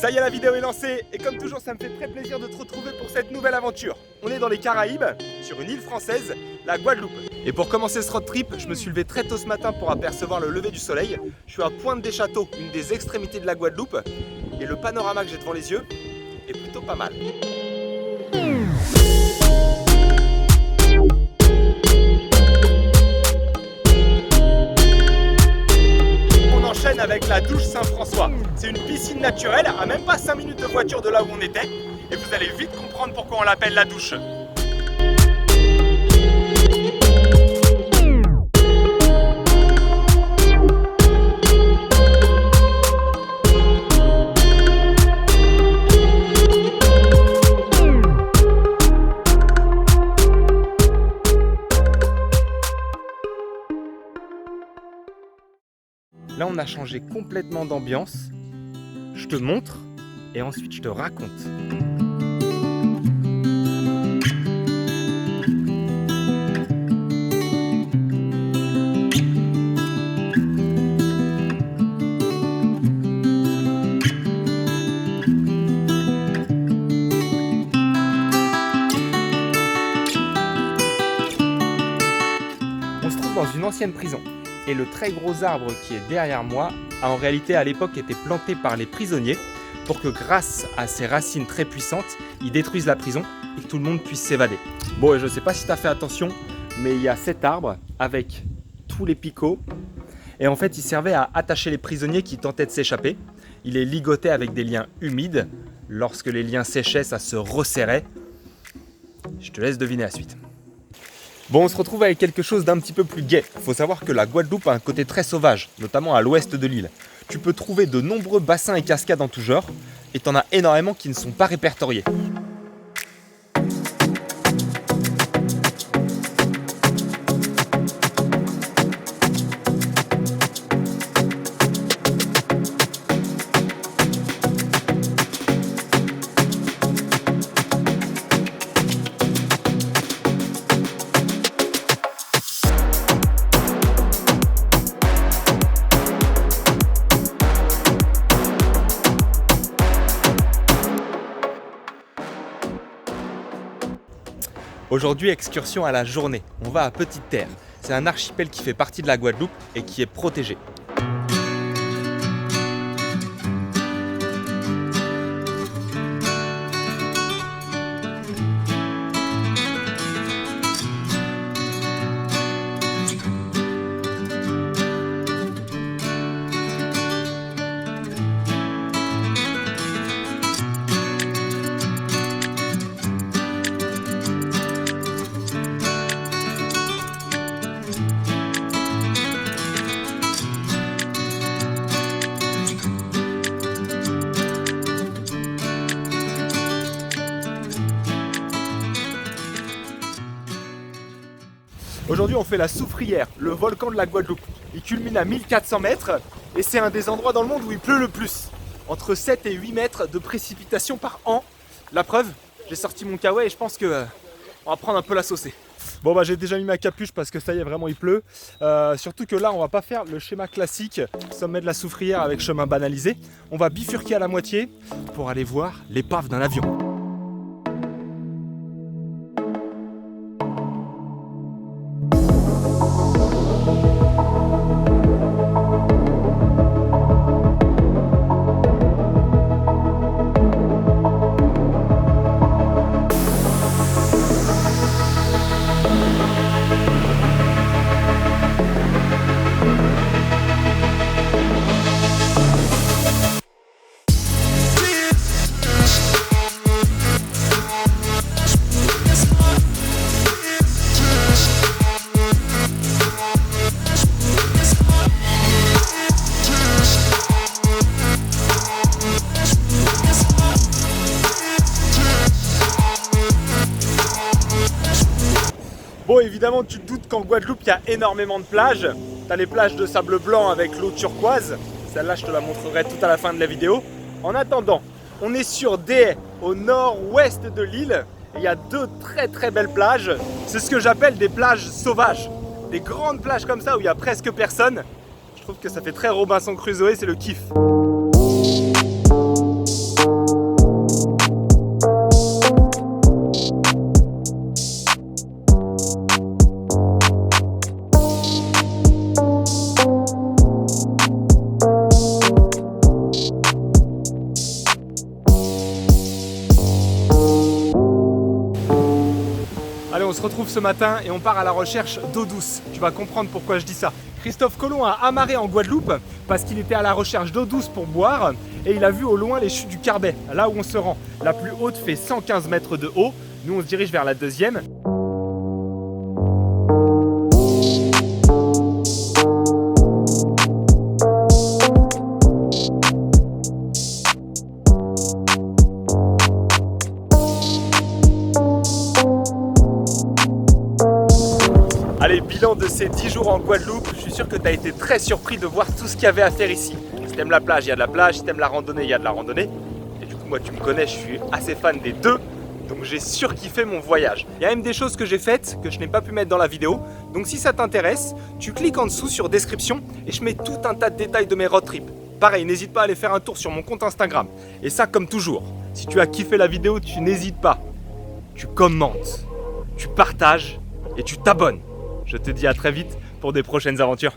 Ça y est, la vidéo est lancée et comme toujours, ça me fait très plaisir de te retrouver pour cette nouvelle aventure. On est dans les Caraïbes, sur une île française, la Guadeloupe. Et pour commencer ce road trip, je me suis levé très tôt ce matin pour apercevoir le lever du soleil. Je suis à Pointe-des-Châteaux, une des extrémités de la Guadeloupe, et le panorama que j'ai devant les yeux est plutôt pas mal. Avec la douche Saint-François. C'est une piscine naturelle à même pas 5 minutes de voiture de là où on était et vous allez vite comprendre pourquoi on l'appelle la douche. Là, on a changé complètement d'ambiance. Je te montre et ensuite je te raconte. On se trouve dans une ancienne prison. Et le très gros arbre qui est derrière moi a en réalité à l'époque été planté par les prisonniers pour que grâce à ses racines très puissantes, ils détruisent la prison et que tout le monde puisse s'évader. Bon, et je ne sais pas si tu as fait attention, mais il y a cet arbre avec tous les picots et en fait il servait à attacher les prisonniers qui tentaient de s'échapper. Il est ligoté avec des liens humides. Lorsque les liens séchaient, ça se resserrait. Je te laisse deviner la suite. Bon, on se retrouve avec quelque chose d'un petit peu plus gai. Il faut savoir que la Guadeloupe a un côté très sauvage, notamment à l'ouest de l'île. Tu peux trouver de nombreux bassins et cascades en tout genre, et t'en as énormément qui ne sont pas répertoriés. Aujourd'hui, excursion à la Journée. On va à Petite Terre. C'est un archipel qui fait partie de la Guadeloupe et qui est protégé. Aujourd'hui, on fait la Soufrière, le volcan de la Guadeloupe. Il culmine à 1400 mètres et c'est un des endroits dans le monde où il pleut le plus. Entre 7 et 8 mètres de précipitations par an. La preuve, j'ai sorti mon kawaii et je pense que on va prendre un peu la saucée. Bon bah j'ai déjà mis ma capuche parce que ça y est, vraiment il pleut. Surtout que là, on va pas faire le schéma classique sommet de la Soufrière avec chemin banalisé. On va bifurquer à la moitié pour aller voir l'épave d'un avion. Bon, évidemment, tu te doutes qu'en Guadeloupe, il y a énormément de plages. Tu as les plages de sable blanc avec l'eau turquoise. Celle-là, je te la montrerai tout à la fin de la vidéo. En attendant, on est sur des haies au nord-ouest de l'île. Il y a deux très belles plages. C'est ce que j'appelle des plages sauvages. Des grandes plages comme ça où il n'y a presque personne. Je trouve que ça fait très Robinson Crusoe, c'est le kiff. on se retrouve ce matin et on part à la recherche d'eau douce. Tu vas comprendre pourquoi je dis ça. Christophe Colomb a amarré en Guadeloupe parce qu'il était à la recherche d'eau douce pour boire et il a vu au loin les chutes du Carbet, là où on se rend. La plus haute fait 115 mètres de haut. Nous, on se dirige vers la deuxième. Allez, bilan de ces 10 jours en Guadeloupe, je suis sûr que tu as été très surpris de voir tout ce qu'il y avait à faire ici. Si t'aimes la plage, il y a de la plage, si t'aimes la randonnée, il y a de la randonnée. Et du coup, moi tu me connais, je suis assez fan des deux, donc j'ai surkiffé mon voyage. Il y a même des choses que j'ai faites que je n'ai pas pu mettre dans la vidéo, donc si ça t'intéresse, tu cliques en dessous sur description et je mets tout un tas de détails de mes road trips. Pareil, n'hésite pas à aller faire un tour sur mon compte Instagram. Et ça, comme toujours, si tu as kiffé la vidéo, tu n'hésites pas. Tu commentes, tu partages et tu t'abonnes. Je te dis à très vite pour des prochaines aventures.